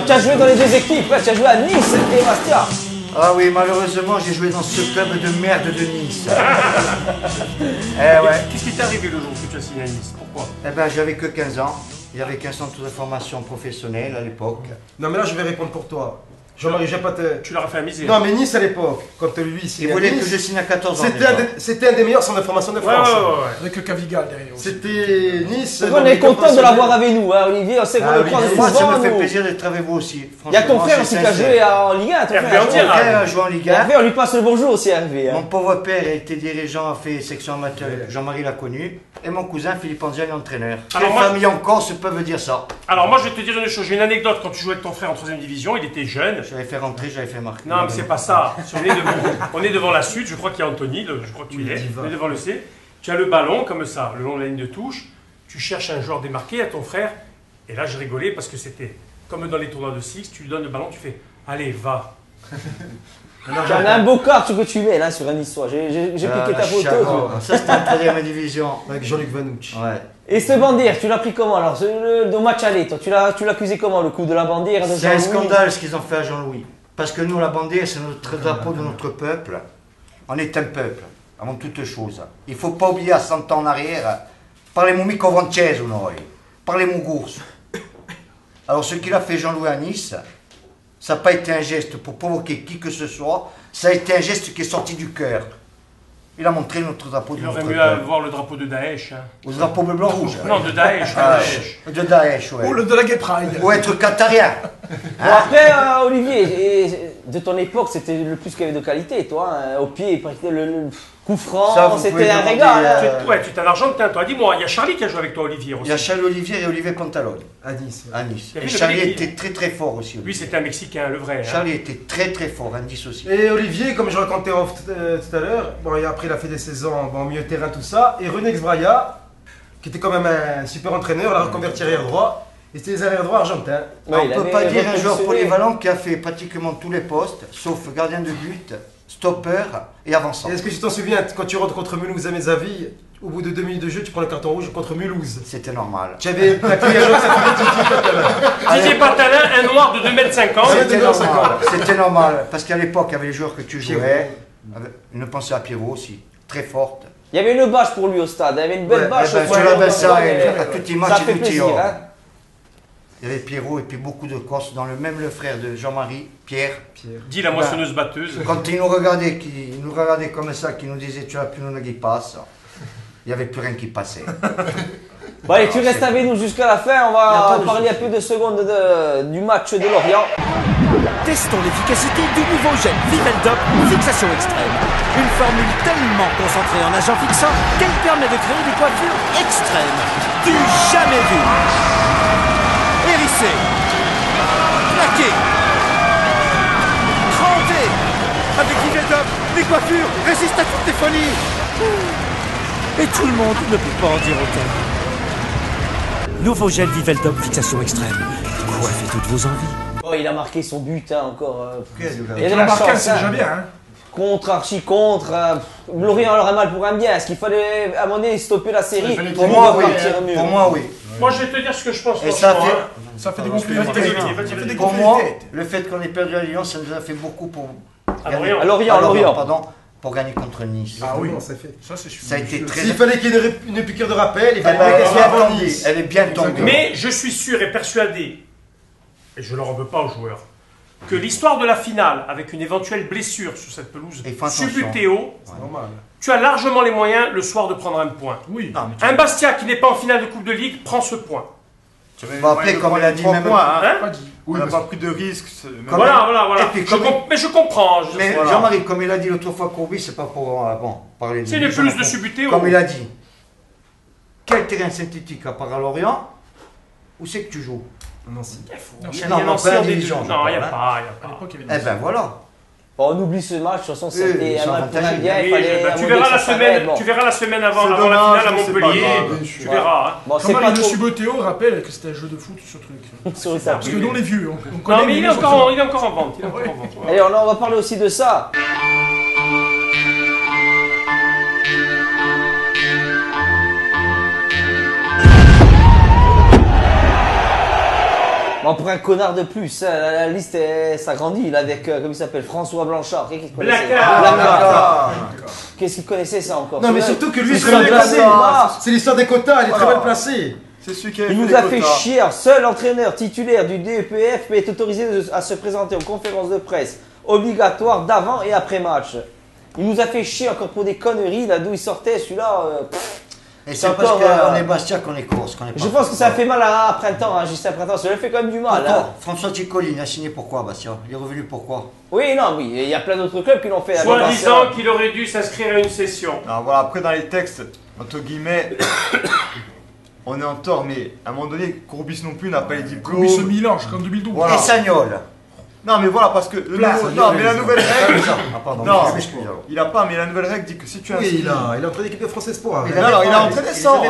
Tu as joué dans les deux équipes, tu as joué à Nice et Bastia. Ah oui, malheureusement, j'ai joué dans ce club de merde de Nice. Qu'est-ce qui t'est arrivé le jour où tu as signé à Nice? Pourquoi? Eh ben, j'avais que 15 ans. Il y avait qu'un centre de formation professionnelle à l'époque. Non, mais là, je vais répondre pour toi. Jean-Marie, j'ai pas te... Tu l'as fait à misère. Non, mais Nice à l'époque, quand lui, il voulait que je signe à 14 ans. C'était un des meilleurs centres de formation de France. Avec le Cavigal derrière aussi. C'était Nice. On est content de l'avoir avec nous, hein, Olivier. On sait qu'on le prend souvent. Moi, ça me fait plaisir d'être avec vous aussi. Il y a ton frère aussi qui a joué en Ligue 1. Mon frère a joué en Ligue 1. Hervé, on lui passe le bonjour aussi, Hervé. Mon pauvre père a été dirigeant, a fait section amateur. Jean-Marie l'a connu. Et mon cousin Philippe Anziani, entraîneur. Quelle famille en Corse peuvent dire ça? Alors moi, je vais te dire une chose. J'ai une anecdote. Quand tu jouais avec ton frère en 3ème division, il était jeune. J'avais fait rentrer, j'avais fait marquer. Non, mais c'est pas ça. On est devant la Sud, je crois qu'il y a Anthony, je crois que tu y es. On est devant le C. Tu as le ballon comme ça, le long de la ligne de touche. Tu cherches un joueur démarqué à ton frère. Et là, je rigolais parce que c'était comme dans les tournois de Six. Tu lui donnes le ballon, tu fais allez, va. J'en ai un beau quart que tu mets là sur un histoire. J'ai piqué ta photo. Ça, c'était en 3ème division. Avec Jean-Luc Vanouch. Ouais. Et ce bandière, tu l'as pris comment alors? Le match aller, toi, tu l'as accusé comment, le coup de la bandière? C'est un scandale ce qu'ils ont fait à Jean-Louis. Parce que nous, la bandière, c'est notre drapeau de notre peuple. On est un peuple, avant toute chose. Il ne faut pas oublier à 100 ans en arrière, parlez-moi mica francese, noi. Parlez-moi gourse. Alors, ce qu'il a fait Jean-Louis à Nice, ça n'a pas été un geste pour provoquer qui que ce soit, ça a été un geste qui est sorti du cœur. Il a montré notre drapeau de notre peuple. Il aurait mieux voir le drapeau de Daesh. Hein. Le drapeau bleu-blanc-rouge. Non, de Daesh. De Daesh, ouais. Ou le de la Gay Pride. Ou être qatarien. Bon, après, Olivier, de ton époque, c'était le plus qu'il y avait de qualité, toi. Hein, au pied, le coup franc, c'était un régal. Ouais, tu es un Argentin, toi. Dis-moi, il y a Charlie qui a joué avec toi, Olivier aussi. Il y a Charlie Olivier et Olivier Pantalone. À Nice. À Nice. Et Charlie était très très fort aussi. Lui, c'était un Mexicain, le vrai. Charlie était très très fort, à Nice aussi. Et Olivier, comme je racontais tout à l'heure, bon, et après il a fait des saisons en milieu de terrain, tout ça. Et René Xbraya, qui était quand même un super entraîneur, l'a reconverti arrière droit. Et c'était les arrière droits argentins. Ouais, on ne peut pas dire un joueur polyvalent qui a fait pratiquement tous les postes, sauf gardien de but, stopper et avançant. Est-ce que tu t'en souviens, quand tu rentres contre Mulhouse à Mezavi, au bout de 2 minutes de jeu, tu prends le carton rouge contre Mulhouse? C'était normal. Tu avais plaqué un joueur qui s'appelait Didier Patalin, un noir de 2,50 m. C'était normal. C'était normal. Parce qu'à l'époque, il y avait les joueurs que tu jouais. Une pensée à Pierrot aussi, très forte. Il y avait une bâche pour lui au stade, il y avait une belle bâche. Tu l'avais ça, à tout image ça fait plaisir, hein. Il y avait Pierrot et puis beaucoup de Corses, dans le frère de Jean-Marie, Pierre. Dit la moissonneuse batteuse. Quand il nous regardait comme ça, qui nous disait tu as plus nous qui passe, il n'y avait plus rien qui passait. Bon allez, tu restes avec nous jusqu'à la fin, on va parler un peu de secondes du match de Lorient. Testons l'efficacité du nouveau gel Viveldop Fixation Extrême. Une formule tellement concentrée en agent fixant qu'elle permet de créer des coiffures extrêmes. Du jamais vu. Hérissé. Plaqué. Trempé. Avec Viveldop, les coiffures résistent à toutes les folies. Et tout le monde ne peut pas en dire autant. Nouveau gel Viveldop Fixation Extrême. Coiffez toutes vos envies. Oh, il a marqué son but hein, encore. Il a marqué, c'est déjà bien. Hein. contre, archi contre. Lorient leur a mal pour un bien. Est-ce qu'il fallait à un moment donné stopper la série? Pour moi, oui. Pour moi, oui. Moi, je vais te dire ce que je pense. Et ça fait des gonflements. Pour moi, le fait qu'on ait perdu à Lyon, ça nous a fait beaucoup pour à Lorient. Pardon, pour gagner contre Nice. Ah oui, ça fait. Ça c'est sûr. Ça a été très. S'il fallait qu'il y ait une piqûre de rappel, il fallait elle est bien tombée. Mais je suis sûr et persuadé, et je ne leur en veux pas aux joueurs, que l'histoire de la finale, avec une éventuelle blessure sur cette pelouse, Subbuteo, tu as largement les moyens le soir de prendre un point. Oui. Un Bastia qui n'est pas en finale de Coupe de Ligue prend ce point. Tu vas appeler comme il a dit même. On n'a pas pris de risque. Voilà. Mais je comprends. Mais Jean-Marie, comme il a dit l'autre fois, Courbis, c'est pas pour parler de. C'est les pelouses de Subbuteo. Comme il a dit. Quel terrain synthétique à part à Lorient? Où c'est que tu joues? Non, pas division. Non, il n'y a pas. Eh ben voilà. Bon, on oublie ce match, de toute façon c'était un match pour un bien, il fallait... Tu verras la semaine avant la finale à Montpellier, tu verras. Jean-Marie de Subbuteo rappelle que c'était un jeu de foot sur truc. Parce que nous les vieux, on connaît. Non mais il est encore en vente. Allez, on va parler aussi de ça. Bon, pour un connard de plus, la liste s'agrandit avec, comment il s'appelle, François Blanchard. Blacard. Qu'est-ce qu'il connaissait ça encore? Non mais surtout que lui il est très mal placé. C'est l'histoire des quotas, il est très mal placé. Il nous a fait chier. Seul entraîneur titulaire du DEPF est autorisé à se présenter aux conférences de presse obligatoires d'avant et après match. Il nous a fait chier encore pour des conneries, là d'où il sortait, celui-là... Et c'est parce qu'on est Bastia qu'on est course. Je pense que ça fait mal à Printemps, Justin Printemps, ça lui fait quand même du mal. François Ticcoli, il a signé pourquoi Bastia? Il est revenu pourquoi? Oui, il y a plein d'autres clubs qui l'ont fait. Soit disant qu'il aurait dû s'inscrire à une session. Alors voilà, après dans les textes, entre guillemets, on est en tort, mais à un moment donné, Courbis non plus n'a pas les diplômes. Courbis se mélange comme 2012. Voilà. Et Sagnol. Non mais voilà, parce que non mais la nouvelle règle. Non, il a pas, mais la nouvelle règle dit que si tu as Oui, il a entraîné l'équipe de France Espoir. Il a entraîné sans.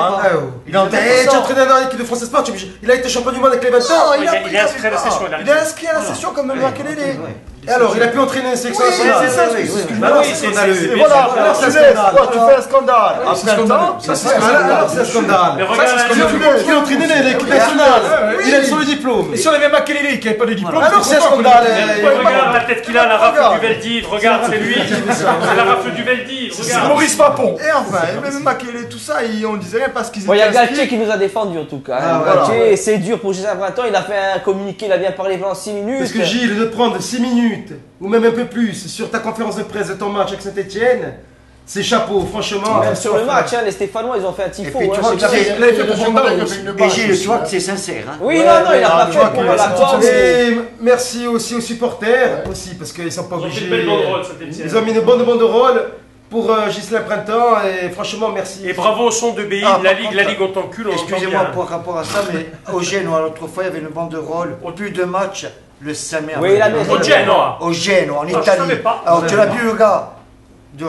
Il a entraîné dans l'équipe de France Espoir. Il a été champion du monde avec les 20 ans. Il est inscrit à la session. Il est inscrit à la session comme Makelele. Et alors, il a pu entraîner une section nationale. C'est ça, c'est ce que je veux dire. Voilà, alors tu fais un scandale. Alors c'est un scandale. Il a entraîné l'équipe nationale. Il a son diplôme. Et si on avait Makelele qui n'avait pas de diplôme, alors c'est un scandale. Regarde la tête qu'il a, la rafle du Veldiv. Regarde, c'est lui. C'est la rafle du Veldiv. C'est Maurice Papon. Et enfin, même Makelele, tout ça, on disait rien parce qu'ils étaient. Il y a Galtier qui nous a défendu en tout cas. Galtier, c'est dur pour Justin Printemps. Il a fait un communiqué, il a bien parlé pendant 6 minutes. Parce que Gilles, de prendre 6 minutes ou même un peu plus sur ta conférence de presse de ton match avec Saint-Etienne, c'est chapeau, franchement. Même sur le match, les Stéphanois ils ont fait un tifo. Et Gilles, tu vois que c'est sincère. Oui, non, il a pas fait pour la cause. Et merci aussi aux supporters, parce qu'ils sont pas obligés. Ils ont mis une bonne banderole pour Ghislain Printemps et franchement merci. Et bravo au son de BI de la Ligue on t'encule. Excusez-moi par rapport à ça, mais au Genoa l'autre fois il y avait une banderole au plus de match. Le samedi. Oui, au Genoa. Au Genoa, en Italie. Alors, tu l'as vu, le gars? Il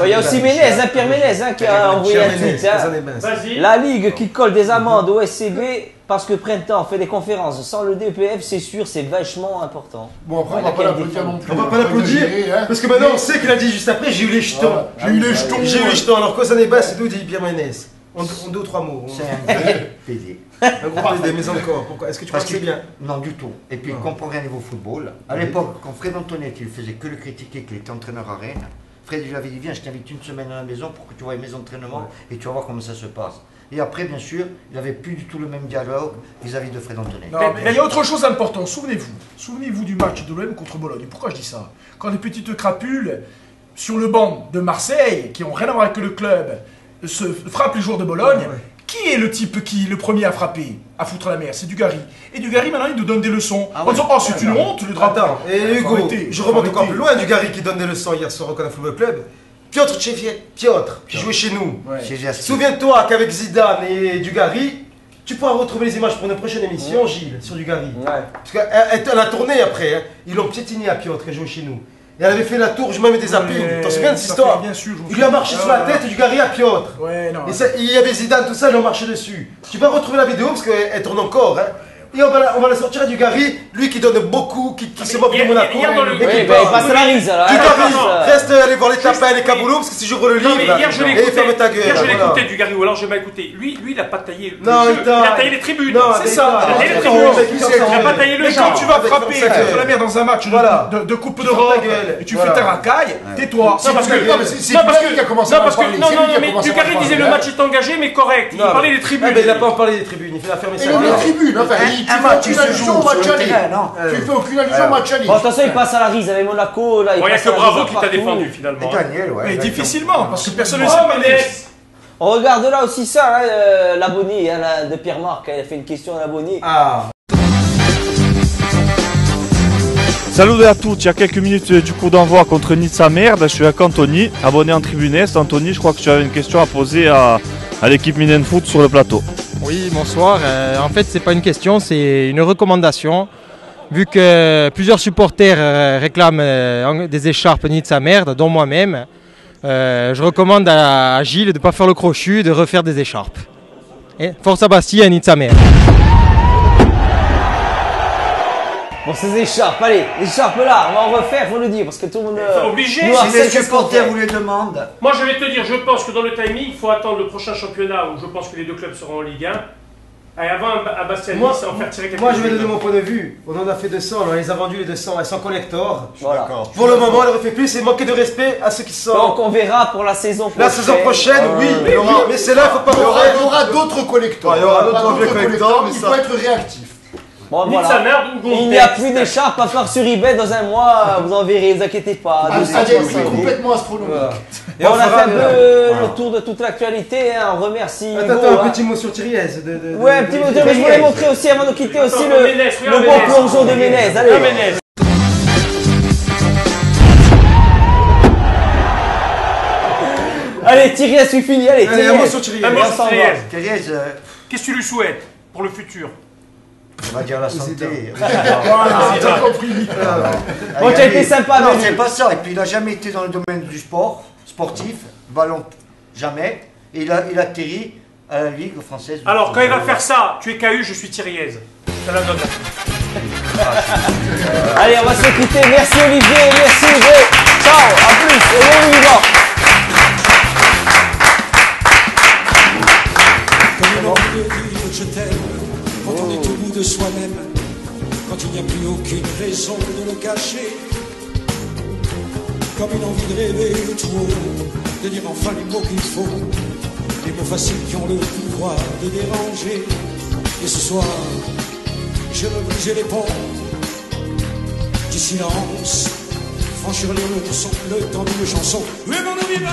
y a aussi Pierre Ménez qui a envoyé un tweet. La Ligue qui colle des amendes au SCB parce que Printemps fait des conférences sans le DPF, c'est sûr, c'est vachement important. Bon, après, on va pas l'applaudir non plus. On va pas l'applaudir, parce que maintenant, on sait qu'il a dit juste après, j'ai eu les jetons. J'ai eu les jetons. Alors, quand ça n'est pas, c'est d'où dit Pierre Ménez? En 2 ou 3 mots. C'est un PD. Un gros PD, mais encore. Pourquoi? Est-ce que tu crois que c'est bien? Non, du tout. Et puis, il comprend rien niveau football. À l'époque, quand Fred Antonetti, il faisait que le critiquer, qu'il était entraîneur à Rennes, Fred lui avait dit, viens, je t'invite une semaine à la maison pour que tu vois mes entraînements et tu vas voir comment ça se passe. Et après, bien sûr, il n'avait plus du tout le même dialogue vis-à-vis de Fred Antonetti. Non, mais il y a autre chose d'important. Souvenez-vous du match de l'OM contre Bologne. Pourquoi je dis ça? Quand les petites crapules sur le banc de Marseille, qui n'ont rien à voir avec le club, se frappent les joueurs de Bologne, qui est le type qui le premier à frapper, à foutre la mer? C'est Dugarry. Et Dugarry maintenant il nous donne des leçons en disant oh c'est une honte le drapeau. Attends, et Hugo, je remonte encore plus loin. Dugarry qui donne des leçons hier soir au Canal Football Club. Piotr qui jouait chez nous. Souviens-toi qu'avec Zidane et Dugarry, tu pourras retrouver les images pour une prochaine émission, Gilles, sur Dugarry. Parce qu'elle a tourné après. Ils l'ont piétiné à Piotr qui jouait chez nous. Et elle avait fait la tour, je m'avais des zappings. T'en souviens de cette histoire? Il lui a marché sur la tête du Dugarry à Piotr. Et il y avait Zidane, tout ça, ils l'ont marché dessus. Tu vas retrouver la vidéo parce qu'elle tourne encore. Et on va la sortir à Dugarry, lui qui donne beaucoup, qui se moque de Monaco. Oui, il passe à la rise alors. Dugarry, reste aller voir les tapins et les caboulots, parce que si j'ouvre le livre, hier je l'ai écouté. ferme ta gueule. Hier je l'ai écouté Dugarry, ou alors j'ai mal écouté. Lui il a pas taillé le Non, jeu, il a taillé les tribunes. C'est ça, il a taillé les tribunes. Il a pas taillé le jeu. Mais quand tu vas frapper contre la mer dans un match de Coupe d'Europe et tu fais ta racaille, tais-toi. Non, parce que c'est Dugarry qui a commencé à parler. Non, mais Dugarry disait le match est engagé, mais correct. Il parlait des tribunes. Il n'a pas parlé des tribunes, il fait la fermer sa gueule. Les tribunes, enfin, tu fais aucune allusion au match aller. Bon, attention, il passe à la rise avec Monaco. Là, il y a que Bravo qui t'a défendu finalement. Mais difficilement, parce que personne ne sait. On regarde là aussi ça, l'abonné de Pierre-Marc. Il a fait une question à l'abonné. Salut à tous, il y a quelques minutes du coup d'envoi contre Nizza Merde, je suis avec Anthony, abonné en Tribune Est. Anthony, je crois que tu avais une question à poser à l'équipe Minen Foot sur le plateau. Oui, bonsoir. En fait, c'est pas une question, c'est une recommandation. Vu que plusieurs supporters réclament des écharpes Nizza Merde, dont moi-même, je recommande à Gilles de ne pas faire le crochu, de refaire des écharpes. Et Forza Bastia et Nizza Merde. Bon, ces écharpes, allez, les écharpes là, on va en refaire, faut le dire, parce que tout le monde. C'est obligé, si les supporters vous les demandent. Moi, je vais te dire, je pense que dans le timing, il faut attendre le prochain championnat où je pense que les deux clubs seront en Ligue 1. Et avant, à Bastia Nice, en faire tirer quelques. Moi, je vais donner mon point de vue. On en a fait 200, on les a vendus les 200, elles sont collector. Voilà. Pour le moment, elle aurait fait plus, c'est manquer de respect à ceux qui sont. Donc, on verra pour la saison prochaine. La saison prochaine, oui, mais c'est là, il faut pas. Il y aura d'autres collectors. Il y aura d'autres collectors, mais il faut être réactif. Bon, voilà. Il n'y a plus d'écharpes à faire sur eBay dans un mois, vous en verrez, ne vous inquiétez pas. C'est complètement astronomique. Et on a fait un peu le tour de toute l'actualité, on remercie. Attends, un petit mot sur Thiriez. Ouais, un petit mot, mais je voulais montrer aussi avant de quitter aussi le bon plongeon de Ménez. Allez. Allez, Thiriez, c'est fini. Allez, un mot sur Thiriez. Qu'est-ce que tu lui souhaites pour le futur? On va dire la santé. T'as compris. Bon, tu as été sympa, non, c'est pas ça. Et puis il n'a jamais été dans le domaine du sportif, ballon, jamais. Et il a atterri à la Ligue française. Alors, quand il va faire ça, tu es KU, je suis Thiriez. Ça la donne. Allez, on va se quitter. Merci Olivier, merci Hugo. Ciao, à plus. Et bon vivant. Comme l'envie de dire je t'aime. Quand on est au bout de soi-même, quand il n'y a plus aucune raison de le cacher, comme une envie de rêver trop, de dire enfin les mots qu'il faut, les mots faciles qui ont le pouvoir de déranger. Et ce soir, je veux briser les ponts du silence, franchir les leçons, le temps d'une chanson. Oui, mon ami,